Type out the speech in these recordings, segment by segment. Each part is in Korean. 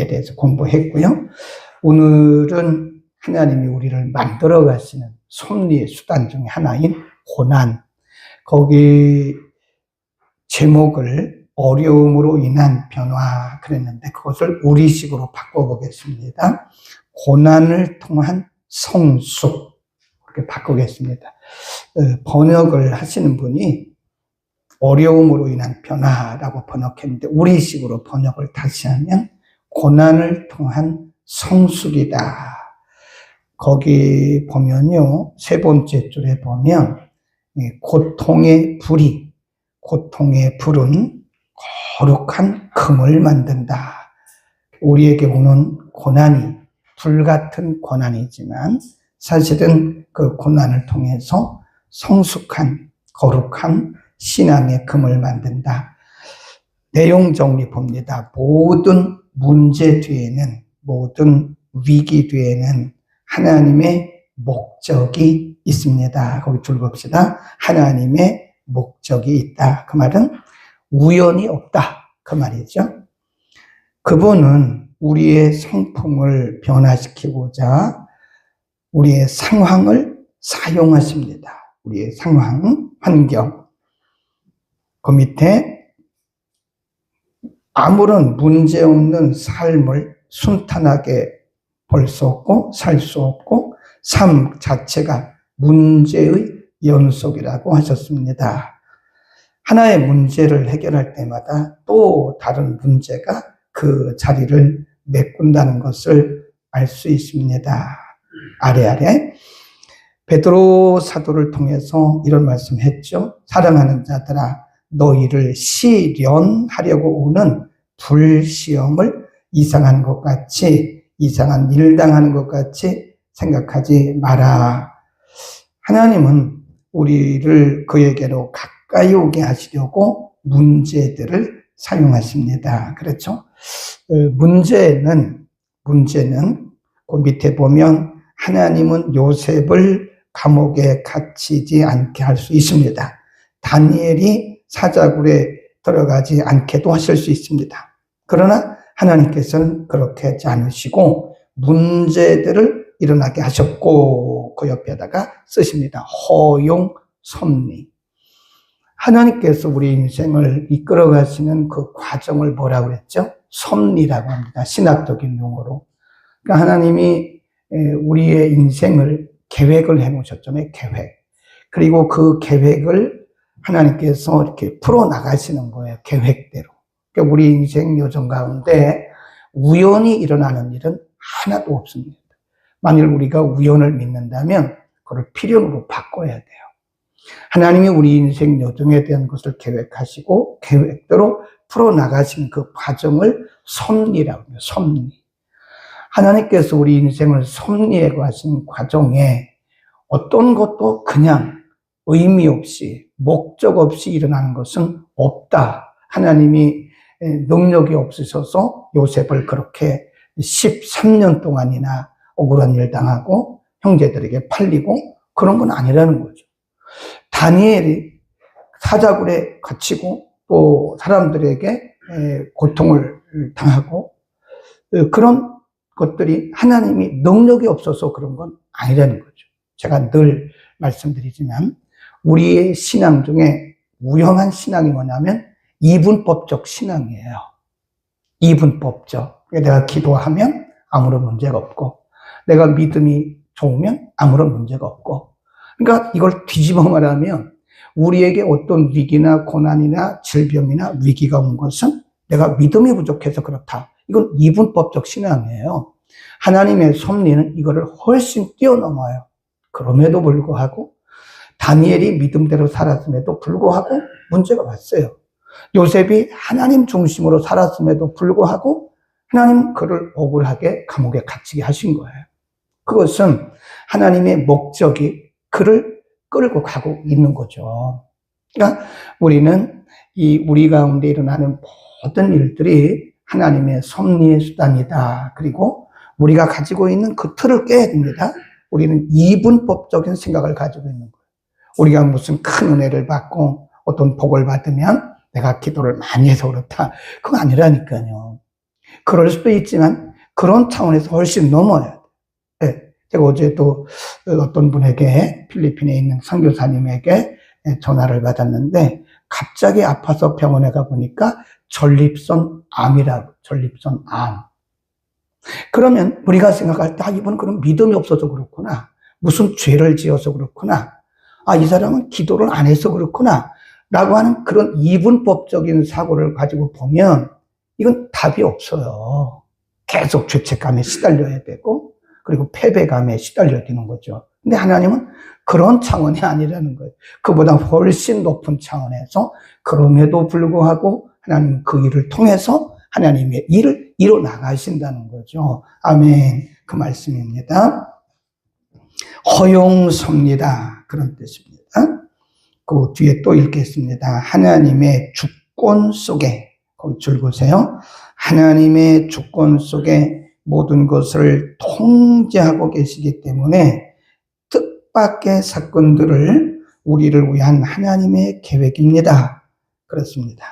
대해서 공부했고요. 오늘은 하나님이 우리를 만들어 가시는 섭리의 수단 중에 하나인 고난, 거기 제목을 어려움으로 인한 변화 그랬는데 그것을 우리식으로 바꿔보겠습니다. 고난을 통한 성숙, 그렇게 바꾸겠습니다. 번역을 하시는 분이 어려움으로 인한 변화라고 번역했는데 우리식으로 번역을 다시 하면 고난을 통한 성숙이다. 거기 보면요, 세 번째 줄에 보면 고통의 불은 거룩한 금을 만든다. 우리에게 오는 고난이 불같은 고난이지만 사실은 그 고난을 통해서 성숙한 거룩한 신앙의 금을 만든다. 내용 정리 봅니다. 모든 문제 뒤에는, 모든 위기 뒤에는 하나님의 목적이 있습니다. 거기 줄 봅시다. 하나님의 목적이 있다. 그 말은 우연이 없다. 그 말이죠. 그분은 우리의 성품을 변화시키고자 우리의 상황을 사용하십니다. 우리의 상황, 환경. 그 밑에 아무런 문제 없는 삶을 순탄하게 볼 수 없고 살 수 없고 삶 자체가 문제의 연속이라고 하셨습니다. 하나의 문제를 해결할 때마다 또 다른 문제가 그 자리를 메꾼다는 것을 알 수 있습니다. 아래 베드로 사도를 통해서 이런 말씀했죠. 사랑하는 자들아, 너희를 시련하려고 오는 불시험을 이상한 것 같이, 이상한 일 당하는 것 같이 생각하지 마라. 하나님은 우리를 그에게로 가까이 오게 하시려고 문제들을 사용하십니다. 그렇죠? 문제는 그 밑에 보면 하나님은 요셉을 감옥에 갇히지 않게 할 수 있습니다. 다니엘이 사자굴에 들어가지 않게도 하실 수 있습니다. 그러나 하나님께서는 그렇게 하지 않으시고 문제들을 일어나게 하셨고 그 옆에다가 쓰십니다. 허용, 섭리. 하나님께서 우리 인생을 이끌어 가시는 그 과정을 뭐라고 그랬죠? 섭리라고 합니다. 신학적인 용어로. 그러니까 하나님이 우리의 인생을 계획을 해 놓으셨잖아요. 계획. 그리고 그 계획을 하나님께서 이렇게 풀어 나가시는 거예요. 계획대로. 그러니까 우리 인생 여정 가운데 우연히 일어나는 일은 하나도 없습니다. 만일 우리가 우연을 믿는다면 그걸 필연으로 바꿔야 돼요. 하나님이 우리 인생 여정에 대한 것을 계획하시고 계획대로 풀어나가신 그 과정을 섭리라고 해요. 섭리. 하나님께서 우리 인생을 섭리해 가신 과정에 어떤 것도 그냥 의미 없이 목적 없이 일어나는 것은 없다. 하나님이 능력이 없으셔서 요셉을 그렇게 13년 동안이나 억울한 일 당하고 형제들에게 팔리고 그런 건 아니라는 거죠. 다니엘이 사자굴에 갇히고 또 사람들에게 고통을 당하고 그런 것들이 하나님이 능력이 없어서 그런 건 아니라는 거죠. 제가 늘 말씀드리지만 우리의 신앙 중에 유용한 신앙이 뭐냐면 이분법적 신앙이에요. 이분법적. 내가 기도하면 아무런 문제가 없고 내가 믿음이 좋으면 아무런 문제가 없고, 그러니까 이걸 뒤집어 말하면 우리에게 어떤 위기나 고난이나 질병이나 위기가 온 것은 내가 믿음이 부족해서 그렇다. 이건 이분법적 신앙이에요. 하나님의 섭리는 이거를 훨씬 뛰어넘어요. 그럼에도 불구하고 다니엘이 믿음대로 살았음에도 불구하고 문제가 왔어요. 요셉이 하나님 중심으로 살았음에도 불구하고 하나님은 그를 억울하게 감옥에 갇히게 하신 거예요. 그것은 하나님의 목적이 그를 끌고 가고 있는 거죠. 그러니까 우리는 우리 가운데 일어나는 모든 일들이 하나님의 섭리의 수단이다. 그리고 우리가 가지고 있는 그 틀을 깨야 됩니다. 우리는 이분법적인 생각을 가지고 있는 거예요. 우리가 무슨 큰 은혜를 받고 어떤 복을 받으면 내가 기도를 많이 해서 그렇다. 그거 아니라니까요. 그럴 수도 있지만 그런 차원에서 훨씬 넘어야 돼. 네. 제가 어제 또 어떤 분에게 필리핀에 있는 선교사님에게 전화를 받았는데 갑자기 아파서 병원에 가보니까 전립선 암이라고. 전립선 암. 그러면 우리가 생각할 때 이분 그럼 믿음이 없어서 그렇구나. 무슨 죄를 지어서 그렇구나. 이 사람은 기도를 안 해서 그렇구나. 라고 하는 그런 이분법적인 사고를 가지고 보면 이건 답이 없어요. 계속 죄책감에 시달려야 되고 그리고 패배감에 시달려야 되는 거죠. 근데 하나님은 그런 차원이 아니라는 거예요. 그보다 훨씬 높은 차원에서 그럼에도 불구하고 하나님은 그 일을 통해서 하나님의 일을 이뤄 나가신다는 거죠. 아멘. 그 말씀입니다. 허용섭니다. 그런 뜻입니다. 그 뒤에 또 읽겠습니다. 하나님의 주권 속에, 거기 줄 보세요. 하나님의 주권 속에 모든 것을 통제하고 계시기 때문에 뜻밖의 사건들을 우리를 위한 하나님의 계획입니다. 그렇습니다.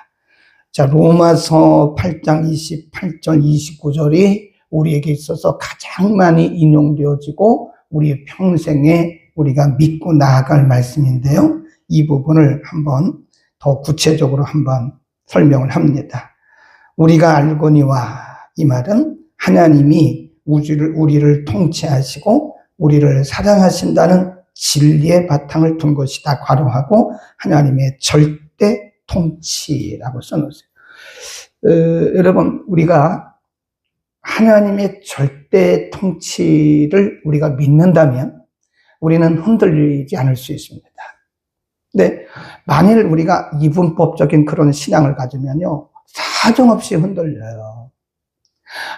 자, 로마서 8장 28절 29절이 우리에게 있어서 가장 많이 인용되어지고 우리의 평생에 우리가 믿고 나아갈 말씀인데요. 이 부분을 한번 더 구체적으로 한번 설명을 합니다. 우리가 알거니와, 이 말은 하나님이 우리를 통치하시고 우리를 사랑하신다는 진리의 바탕을 둔 것이다. 괄호하고 하나님의 절대 통치라고 써놓으세요. 여러분, 우리가 하나님의 절대 통치를 우리가 믿는다면 우리는 흔들리지 않을 수 있습니다. 근데 만일 우리가 이분법적인 그런 신앙을 가지면요, 사정없이 흔들려요.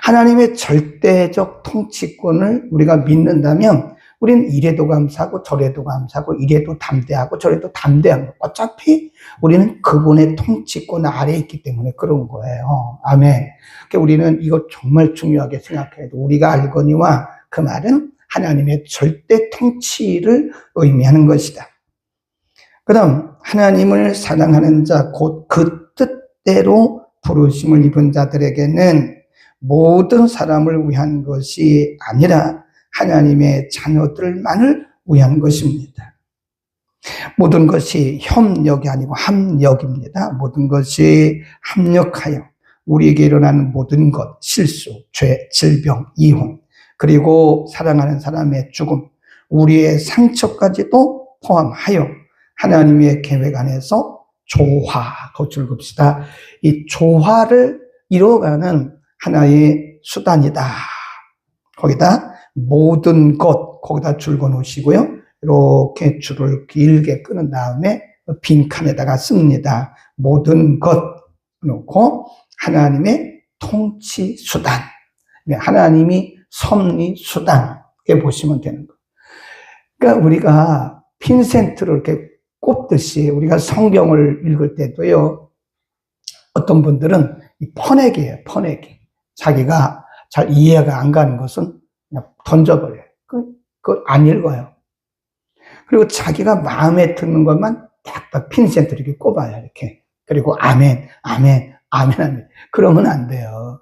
하나님의 절대적 통치권을 우리가 믿는다면 우리는 이래도 감사하고 저래도 감사하고 이래도 담대하고 저래도 담대한 거. 어차피 우리는 그분의 통치권 아래에 있기 때문에 그런 거예요. 아멘. 그러니까 우리는 이거 정말 중요하게 생각해야 돼. 우리가 알거니와, 그 말은 하나님의 절대 통치를 의미하는 것이다. 그 다음, 하나님을 사랑하는 자, 곧 그 뜻대로 부르심을 입은 자들에게는 모든 사람을 위한 것이 아니라 하나님의 자녀들만을 위한 것입니다. 모든 것이 협력이 아니고 합력입니다. 모든 것이 합력하여 우리에게 일어나는 모든 것, 실수, 죄, 질병, 이혼, 그리고 사랑하는 사람의 죽음, 우리의 상처까지도 포함하여 하나님의 계획 안에서 조화, 거칠 봅시다. 이 조화를 이뤄가는 하나의 수단이다. 거기다 모든 것, 거기다 줄 그어놓으시고요. 이렇게 줄을 길게 끊은 다음에 빈 칸에다가 씁니다. 모든 것 놓고 하나님의 통치 수단. 하나님이 섭리 수단에 보시면 되는 거예요. 그러니까 우리가 핀센트를 이렇게 꼽듯이 우리가 성경을 읽을 때도요, 어떤 분들은 퍼내기예요, 퍼내기. 자기가 잘 이해가 안 가는 것은 그냥 던져버려요. 그거 안 읽어요. 그리고 자기가 마음에 드는 것만 딱딱 핀센트를 이렇게 꼽아요, 이렇게. 그리고 아멘, 아멘, 아멘, 아멘. 그러면 안 돼요.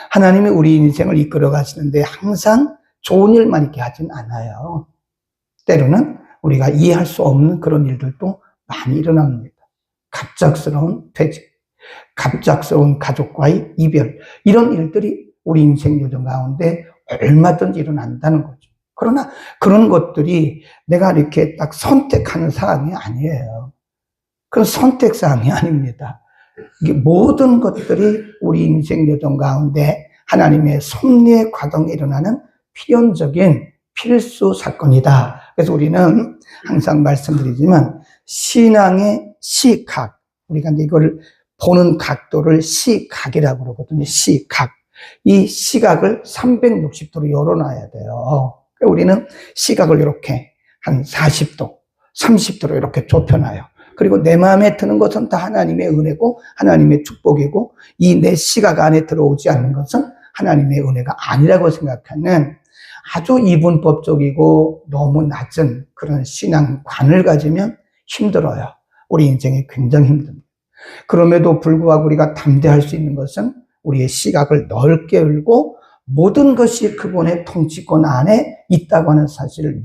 하나님이 우리 인생을 이끌어 가시는데 항상 좋은 일만 있게 하진 않아요. 때로는 우리가 이해할 수 없는 그런 일들도 많이 일어납니다. 갑작스러운 퇴직, 갑작스러운 가족과의 이별, 이런 일들이 우리 인생 요정 가운데 얼마든지 일어난다는 거죠. 그러나 그런 것들이 내가 이렇게 딱 선택하는 사항이 아니에요. 그건 선택 사항이 아닙니다. 이게 모든 것들이 우리 인생 여정 가운데 하나님의 섭리의 과정에 일어나는 필연적인 필수 사건이다. 그래서 우리는 항상 말씀드리지만 신앙의 시각, 우리가 이걸 보는 각도를 시각이라고 그러거든요. 시각. 이 시각을 360도로 열어놔야 돼요. 우리는 시각을 이렇게 한 40도, 30도로 이렇게 좁혀놔요. 그리고 내 마음에 드는 것은 다 하나님의 은혜고 하나님의 축복이고 이 내 시각 안에 들어오지 않는 것은 하나님의 은혜가 아니라고 생각하는 아주 이분법적이고 너무 낮은 그런 신앙관을 가지면 힘들어요. 우리 인생이 굉장히 힘듭니다. 그럼에도 불구하고 우리가 담대할 수 있는 것은 우리의 시각을 넓게 열고 모든 것이 그분의 통치권 안에 있다고 하는 사실을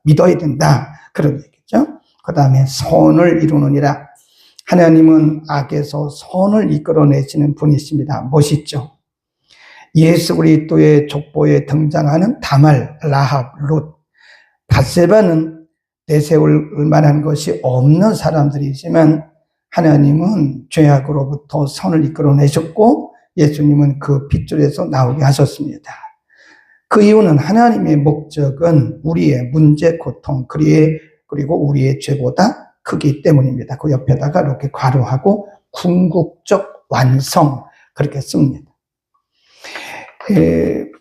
믿어야 된다. 그런 얘기죠. 그 다음에 선을 이루느니라. 하나님은 악에서 선을 이끌어내시는 분이십니다. 멋있죠? 예수 그리스도의 족보에 등장하는 다말, 라합, 룻, 밧세바는 내세울 만한 것이 없는 사람들이지만 하나님은 죄악으로부터 선을 이끌어내셨고 예수님은 그 핏줄에서 나오게 하셨습니다. 그 이유는 하나님의 목적은 우리의 문제, 고통, 그리고 우리의 죄보다 크기 때문입니다. 그 옆에다가 이렇게 괄호하고 궁극적 완성 그렇게 씁니다.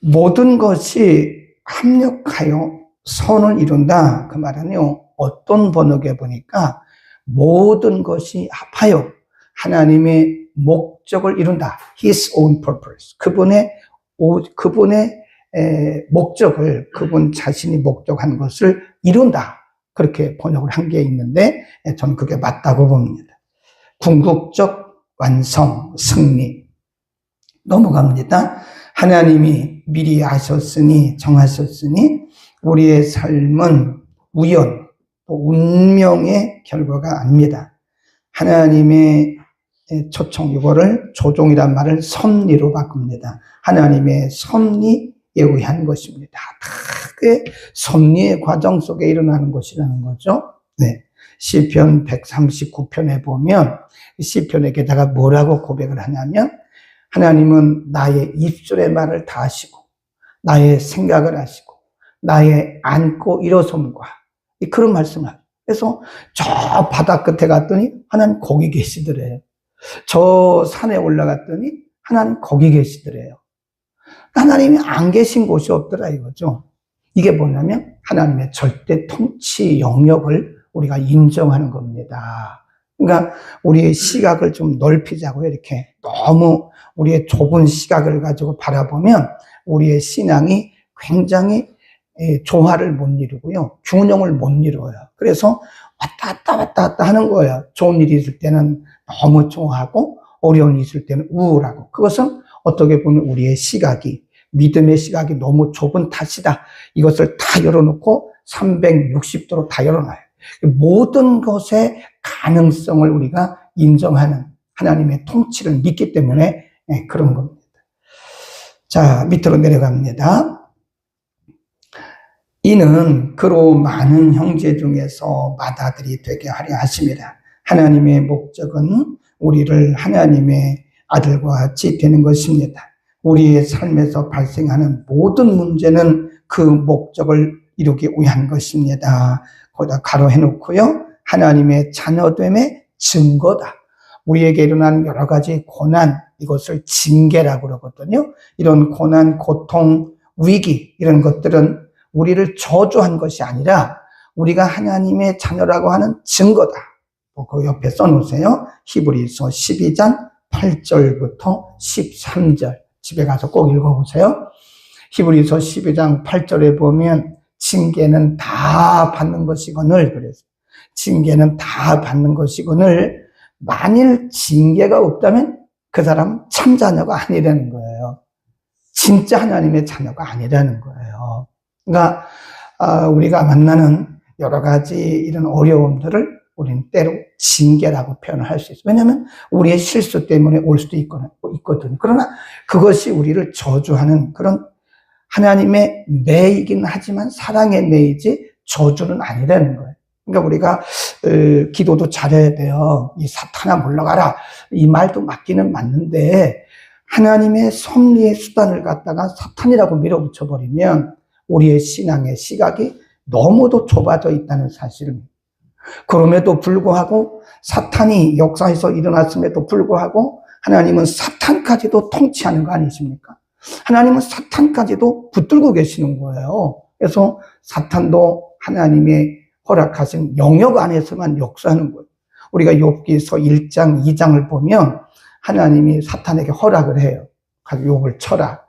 모든 것이 합력하여 선을 이룬다. 그 말은요, 어떤 번역에 보니까 모든 것이 합하여 하나님의 목적을 이룬다. His own purpose. 그분의 목적을, 그분 자신이 목적한 것을 이룬다. 그렇게 번역을 한 게 있는데, 저는 그게 맞다고 봅니다. 궁극적 완성, 승리. 넘어갑니다. 하나님이 미리 아셨으니, 정하셨으니, 우리의 삶은 우연, 또 운명의 결과가 아닙니다. 하나님의 초청, 이거를 조종이란 말을 섭리로 바꿉니다. 하나님의 섭리에 의한 것입니다. 다 그 섭리의 과정 속에 일어나는 것이라는 거죠. 네. 시편 139편에 보면 시편의 게다가 뭐라고 고백을 하냐면 하나님은 나의 입술의 말을 다 아시고 나의 생각을 아시고 나의 앉고 일어섬과 그런 말씀을 하죠. 그래서 저 바다 끝에 갔더니 하나님 거기 계시더래요. 저 산에 올라갔더니 하나님 거기 계시더래요. 하나님이 안 계신 곳이 없더라 이거죠. 이게 뭐냐면 하나님의 절대 통치 영역을 우리가 인정하는 겁니다. 그러니까 우리의 시각을 좀 넓히자고요. 이렇게 너무 우리의 좁은 시각을 가지고 바라보면 우리의 신앙이 굉장히 조화를 못 이루고요. 균형을 못 이루어요. 그래서 왔다 갔다 하는 거예요. 좋은 일이 있을 때는 너무 좋아하고 어려운 일이 있을 때는 우울하고. 그것은 어떻게 보면 우리의 시각이, 믿음의 시각이 너무 좁은 탓이다. 이것을 다 열어놓고 360도로 다 열어놔요. 모든 것의 가능성을 우리가 인정하는 하나님의 통치를 믿기 때문에 그런 겁니다. 자, 밑으로 내려갑니다. 이는 그로 많은 형제 중에서 맏아들이 되게 하려 하심이라. 하나님의 목적은 우리를 하나님의 아들과 같이 되는 것입니다. 우리의 삶에서 발생하는 모든 문제는 그 목적을 이루기 위한 것입니다. 거기다 가로해 놓고요. 하나님의 자녀됨의 증거다. 우리에게 일어나는 여러 가지 고난, 이것을 징계라고 그러거든요. 이런 고난, 고통, 위기 이런 것들은 우리를 저주한 것이 아니라 우리가 하나님의 자녀라고 하는 증거다. 그 옆에 써놓으세요. 히브리서 12장 8절부터 13절. 집에 가서 꼭 읽어보세요. 히브리서 12장 8절에 보면 징계는 다 받는 것이거늘, 그래서 징계는 다 받는 것이거늘 만일 징계가 없다면 그 사람은 참 자녀가 아니라는 거예요. 진짜 하나님의 자녀가 아니라는 거예요. 그러니까 우리가 만나는 여러 가지 이런 어려움들을 우리는 때로 징계라고 표현을 할 수 있어요. 왜냐하면 우리의 실수 때문에 올 수도 있거든. 그러나 그것이 우리를 저주하는 그런 하나님의 매이긴 하지만 사랑의 매이지 저주는 아니라는 거예요. 그러니까 우리가 기도도 잘해야 돼요. 이 사탄아 물러가라. 이 말도 맞기는 맞는데 하나님의 섭리의 수단을 갖다가 사탄이라고 밀어붙여버리면 우리의 신앙의 시각이 너무도 좁아져 있다는 사실입니다. 그럼에도 불구하고 사탄이 역사에서 일어났음에도 불구하고 하나님은 사탄까지도 통치하는 거 아니십니까? 하나님은 사탄까지도 붙들고 계시는 거예요. 그래서 사탄도 하나님의 허락하신 영역 안에서만 역사하는 거예요. 우리가 욥기서 1장, 2장을 보면 하나님이 사탄에게 허락을 해요. 가서 욥을 쳐라.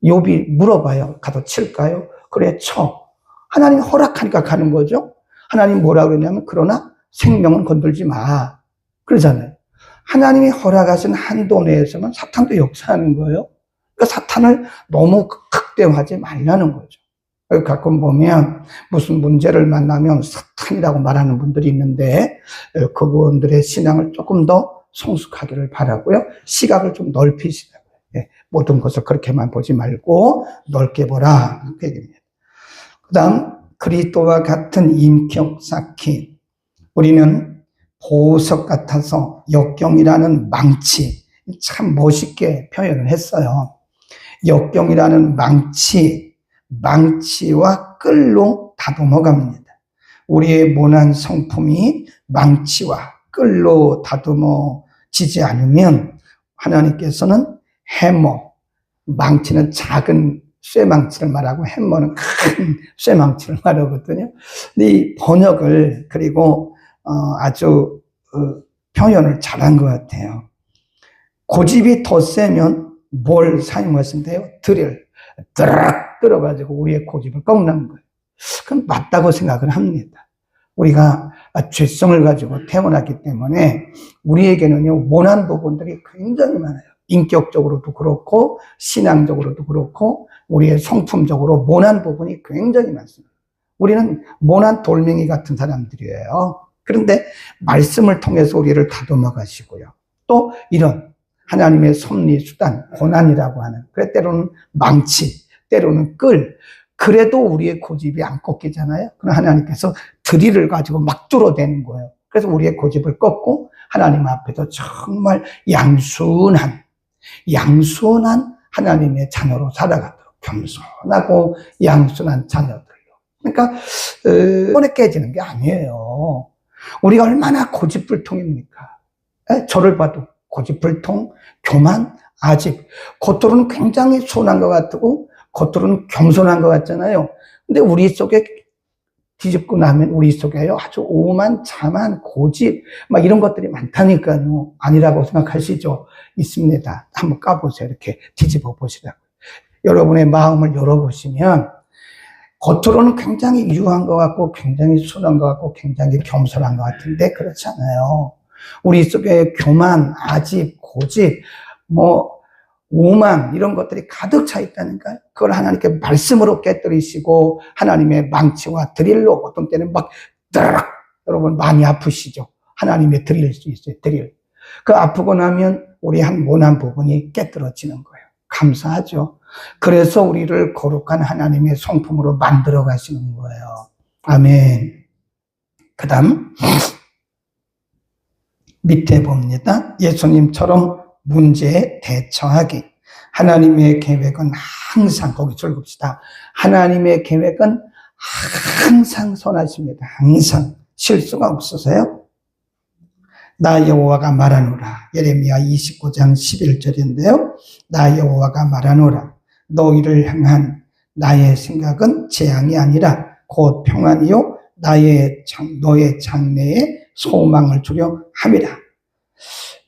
욥이 물어봐요. 가서 칠까요? 그래, 쳐. 하나님이 허락하니까 가는 거죠. 하나님 뭐라 그러냐면 그러나 생명은 건들지 마. 그러잖아요. 하나님이 허락하신 한도 내에서는 사탄도 역사하는 거예요. 그러니까 사탄을 너무 극대화하지 말라는 거죠. 가끔 보면 무슨 문제를 만나면 사탄이라고 말하는 분들이 있는데 그분들의 신앙을 조금 더 성숙하기를 바라고요. 시각을 좀 넓히시라고요. 모든 것을 그렇게만 보지 말고 넓게 보라. 그 얘기입니다. 그 다음, 그리스도와 같은 인격 쌓기. 우리는 보석 같아서 역경이라는 망치, 참 멋있게 표현을 했어요. 역경이라는 망치와 끌로 다듬어 갑니다. 우리의 모난 성품이 망치와 끌로 다듬어지지 않으면 하나님께서는 해머, 망치는 작은 쇠망치를 말하고 해머는 큰 쇠망치를 말하거든요. 근데 이 번역을 그리고 아주 표현을 잘한 것 같아요. 고집이 더 세면 뭘 사용하시면 돼요? 드릴 드락 들어가지고 우리의 고집을 꺾는 거예요. 그럼 맞다고 생각을 합니다. 우리가 죄성을 가지고 태어났기 때문에 우리에게는요 모난 부분들이 굉장히 많아요. 인격적으로도 그렇고 신앙적으로도 그렇고 우리의 성품적으로 모난 부분이 굉장히 많습니다. 우리는 모난 돌멩이 같은 사람들이에요. 그런데 말씀을 통해서 우리를 다듬어 가시고요. 또 이런 하나님의 섭리 수단, 고난이라고 하는, 그래 때로는 망치, 때로는 끌, 그래도 우리의 고집이 안 꺾이잖아요. 그럼 하나님께서 드릴을 가지고 막 뚫어대는 거예요. 그래서 우리의 고집을 꺾고 하나님 앞에서 정말 양순한 하나님의 자녀로 살아가도록, 겸손하고 양순한 자녀들로. 그러니까 이번에 깨지는 게 아니에요. 우리가 얼마나 고집불통입니까? 저를 봐도 고집불통, 교만, 아집. 겉으로는 굉장히 순한 것 같고 겉으로는 겸손한 것 같잖아요. 근데 우리 속에 뒤집고 나면 우리 속에요 아주 오만, 자만, 고집 막 이런 것들이 많다니까요. 아니라고 생각하시죠? 있습니다. 한번 까보세요. 이렇게 뒤집어 보시라고요. 여러분의 마음을 열어보시면 겉으로는 굉장히 유한 것 같고 굉장히 순한 것 같고 굉장히 겸손한 것 같은데 그렇지 않아요. 우리 속에 교만, 아집, 고집, 오만 이런 것들이 가득 차 있다니까요. 그걸 하나님께 말씀으로 깨뜨리시고 하나님의 망치와 드릴로 어떤 때는 막 드락 여러분 많이 아프시죠. 하나님의 드릴 수 있어요. 드릴. 그 아프고 나면 우리 한 모난 부분이 깨뜨려지는 거예요. 감사하죠. 그래서 우리를 거룩한 하나님의 성품으로 만들어 가시는 거예요. 아멘. 그 다음 밑에 봅니다. 예수님처럼 문제에 대처하기. 하나님의 계획은 항상, 거기 줄 봅시다. 하나님의 계획은 항상 선하십니다. 항상. 실수가 없으세요. 나 여호와가 말하노라. 예레미야 29장 11절인데요. 나 여호와가 말하노라. 너희를 향한 나의 생각은 재앙이 아니라 곧 평안이요 너의 장래에 소망을 주려 함이라.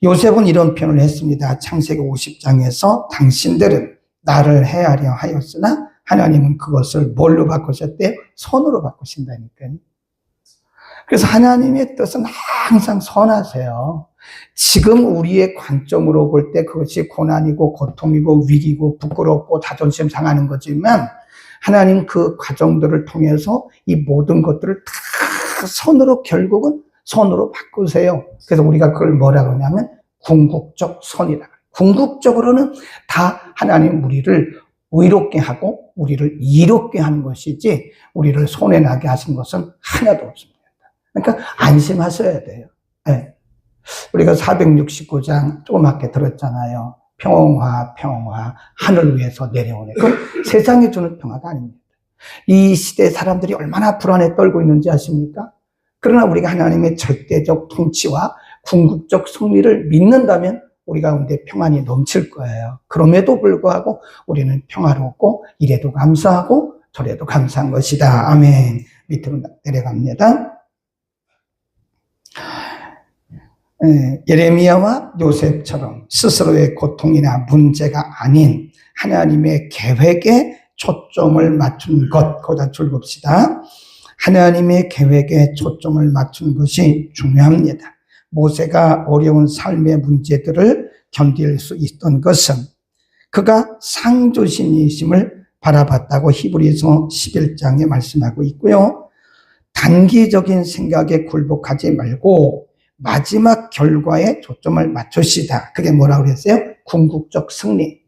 요셉은 이런 표현을 했습니다. 창세기 50장에서 당신들은 나를 해하려 하였으나 하나님은 그것을 뭘로 바꾸셨대요? 선으로 바꾸신다니까요. 그래서 하나님의 뜻은 항상 선하세요. 지금 우리의 관점으로 볼 때 그것이 고난이고 고통이고 위기고 부끄럽고 자존심 상하는 거지만 하나님 그 과정들을 통해서 이 모든 것들을 다 선으로 결국은 선으로 바꾸세요. 그래서 우리가 그걸 뭐라고 하냐면 궁극적 선이라고 해요. 궁극적으로는 다 하나님 우리를 의롭게 하고 우리를 이롭게 하는 것이지 우리를 손해나게 하신 것은 하나도 없습니다. 그러니까 안심하셔야 돼요. 네. 우리가 469장 조그맣게 들었잖아요. 평화 하늘 위에서 내려오네. 그건 세상이 주는 평화가 아닙니다. 이 시대 사람들이 얼마나 불안에 떨고 있는지 아십니까? 그러나 우리가 하나님의 절대적 통치와 궁극적 승리를 믿는다면 우리 가운데 평안이 넘칠 거예요. 그럼에도 불구하고 우리는 평화롭고 이래도 감사하고 저래도 감사한 것이다. 아멘. 밑으로 내려갑니다. 예레미야와 요셉처럼 스스로의 고통이나 문제가 아닌 하나님의 계획에 초점을 맞춘 것, 거기다 줄 봅시다. 하나님의 계획에 초점을 맞춘 것이 중요합니다. 모세가 어려운 삶의 문제들을 견딜 수 있던 것은 그가 상주신이심을 바라봤다고 히브리서 11장에 말씀하고 있고요. 단기적인 생각에 굴복하지 말고 마지막 결과에 초점을 맞추시다. 그게 뭐라고 그랬어요? 궁극적 승리.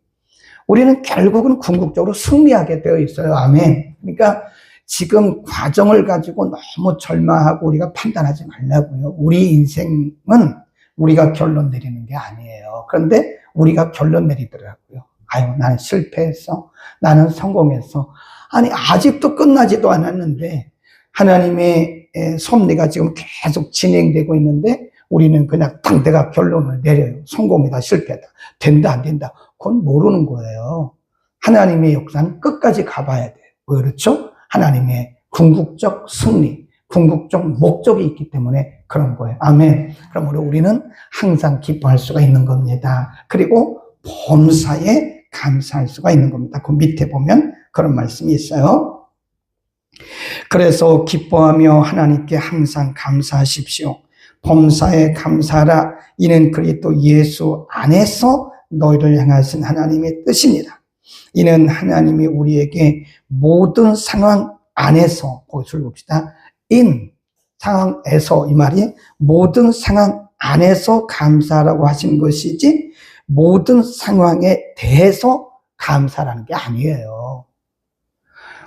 우리는 결국은 궁극적으로 승리하게 되어 있어요. 아멘. 그러니까 지금 과정을 가지고 너무 절망하고 우리가 판단하지 말라고요. 우리 인생은 우리가 결론 내리는 게 아니에요. 그런데 우리가 결론 내리더라고요. 아유, 나는 실패했어. 나는 성공했어. 아니, 아직도 끝나지도 않았는데 하나님의 섭리가 지금 계속 진행되고 있는데 우리는 그냥 딱 내가 결론을 내려요. 성공이다, 실패다, 된다, 안 된다. 그건 모르는 거예요. 하나님의 역사는 끝까지 가봐야 돼요. 왜 그렇죠? 하나님의 궁극적 승리, 궁극적 목적이 있기 때문에 그런 거예요. 아멘. 그러므로 우리는 항상 기뻐할 수가 있는 겁니다. 그리고 범사에 감사할 수가 있는 겁니다. 그 밑에 보면 그런 말씀이 있어요. 그래서 기뻐하며 하나님께 항상 감사하십시오. 범사에 감사하라. 이는 그리스도 예수 안에서 너희를 향하신 하나님의 뜻이니라. 이는 하나님이 우리에게 모든 상황 안에서, 거기서 봅시다. 상황에서, 이 말이 모든 상황 안에서 감사하라고 하신 것이지 모든 상황에 대해서 감사라는 게 아니에요.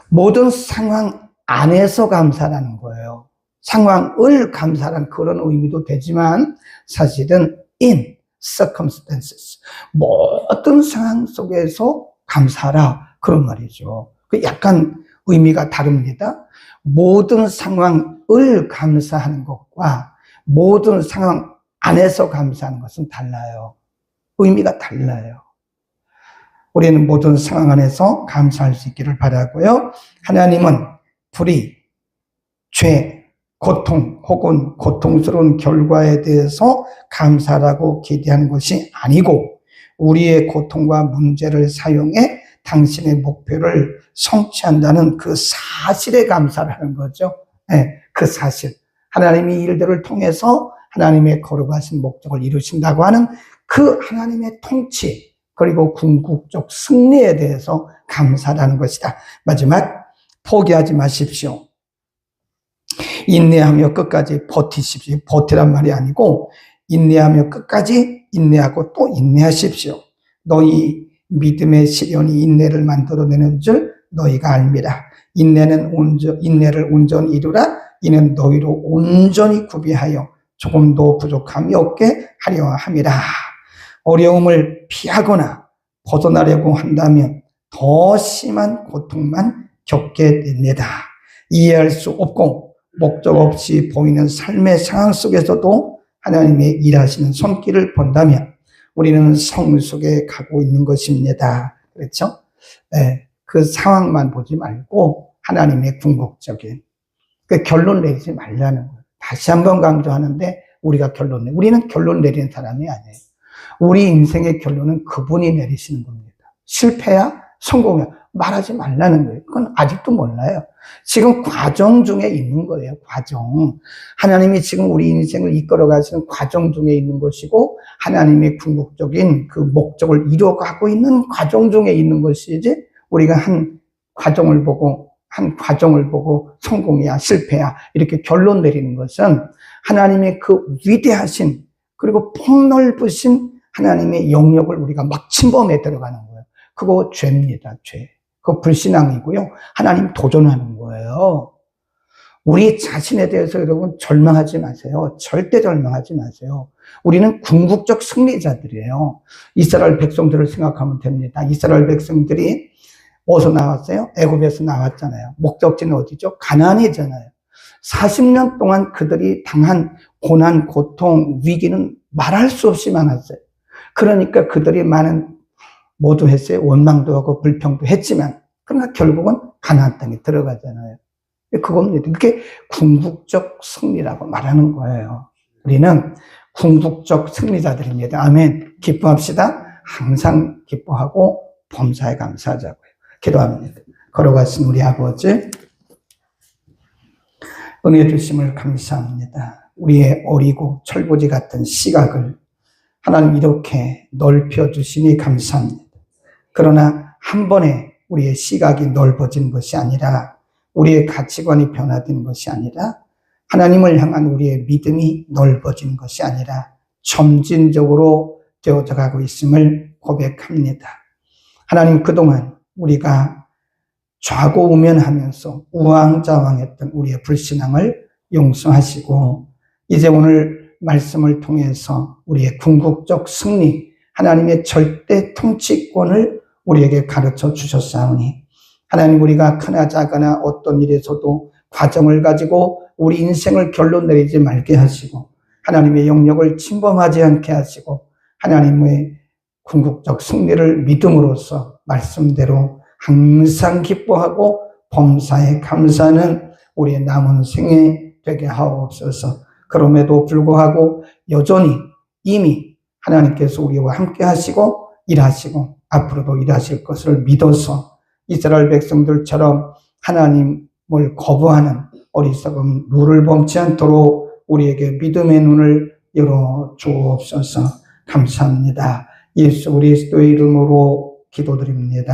모든 상황 안에서 감사라는 거예요. 상황을 감사라는 그런 의미도 되지만 사실은 in circumstances, 모든 상황 속에서 감사하라, 그런 말이죠. 약간 의미가 다릅니다. 모든 상황을 감사하는 것과 모든 상황 안에서 감사하는 것은 달라요. 의미가 달라요. 우리는 모든 상황 안에서 감사할 수 있기를 바라고요. 하나님은 불의, 죄, 고통 혹은 고통스러운 결과에 대해서 감사라고 기대하는 것이 아니고 우리의 고통과 문제를 사용해 당신의 목표를 성취한다는 그 사실에 감사를 하는 거죠. 네, 그 사실. 하나님이 일들을 통해서 하나님의 거룩하신 목적을 이루신다고 하는 그 하나님의 통치, 그리고 궁극적 승리에 대해서 감사라는 것이다. 마지막, 포기하지 마십시오. 인내하며 끝까지 버티십시오. 버티란 말이 아니고 인내하며 끝까지 인내하고 또 인내하십시오. 너희 믿음의 시련이 인내를 만들어내는 줄 너희가 알미라. 인내를 온전히 이루라. 이는 너희로 온전히 구비하여 조금도 부족함이 없게 하려 함이라. 어려움을 피하거나 벗어나려고 한다면 더 심한 고통만 겪게 됩니다. 이해할 수 없고 목적 없이 보이는 삶의 상황 속에서도 하나님의 일하시는 손길을 본다면 우리는 성숙에 가고 있는 것입니다. 그렇죠? 네, 그 상황만 보지 말고 하나님의 궁극적인 그 결론 내리지 말라는 거예요. 다시 한번 강조하는데 우리는 결론 내리는 사람이 아니에요. 우리 인생의 결론은 그분이 내리시는 겁니다. 실패야? 성공이야? 말하지 말라는 거예요. 그건 아직도 몰라요. 지금 과정 중에 있는 거예요. 과정. 하나님이 지금 우리 인생을 이끌어 가시는 과정 중에 있는 것이고 하나님의 궁극적인 그 목적을 이루어가고 있는 과정 중에 있는 것이지 우리가 한 과정을 보고 성공이야, 실패야 이렇게 결론 내리는 것은 하나님의 그 위대하신 그리고 폭넓으신 하나님의 영역을 우리가 막 침범해 들어가는 거예요. 그거 죄입니다. 죄. 그거 불신앙이고요. 하나님 도전하는 거예요. 우리 자신에 대해서 여러분 절망하지 마세요. 절대 절망하지 마세요. 우리는 궁극적 승리자들이에요. 이스라엘 백성들을 생각하면 됩니다. 이스라엘 백성들이 어디서 나왔어요? 애굽에서 나왔잖아요. 목적지는 어디죠? 가나안이잖아요. 40년 동안 그들이 당한 고난, 고통, 위기는 말할 수 없이 많았어요. 그러니까 그들이 모두 했어요. 원망도 하고 불평도 했지만 그러나 결국은 가나안 땅에 들어가잖아요. 그겁니다. 그게 궁극적 승리라고 말하는 거예요. 우리는 궁극적 승리자들입니다. 아멘. 기뻐합시다. 항상 기뻐하고 범사에 감사하자고요. 기도합니다. 걸어가신 우리 아버지, 은혜 주심을 감사합니다. 우리의 어리고 철부지 같은 시각을 하나님 이렇게 넓혀주시니 감사합니다. 그러나 한 번에 우리의 시각이 넓어진 것이 아니라, 우리의 가치관이 변화된 것이 아니라, 하나님을 향한 우리의 믿음이 넓어진 것이 아니라 점진적으로 되어져 가고 있음을 고백합니다. 하나님, 그동안 우리가 좌고우면하면서 우왕좌왕했던 우리의 불신앙을 용서하시고, 이제 오늘 말씀을 통해서 우리의 궁극적 승리, 하나님의 절대 통치권을 우리에게 가르쳐 주셨사오니, 하나님, 우리가 크나 작거나 어떤 일에서도 과정을 가지고 우리 인생을 결론 내리지 말게 하시고, 하나님의 영역을 침범하지 않게 하시고, 하나님의 궁극적 승리를 믿음으로써 말씀대로 항상 기뻐하고 범사에 감사하는 우리의 남은 생애 되게 하옵소서. 그럼에도 불구하고 여전히 이미 하나님께서 우리와 함께 하시고 일하시고 앞으로도 일하실 것을 믿어서 이스라엘 백성들처럼 하나님을 거부하는 어리석음 눈을 범치 않도록 우리에게 믿음의 눈을 열어 주옵소서. 감사합니다. 예수 그리스도의 이름으로 기도드립니다.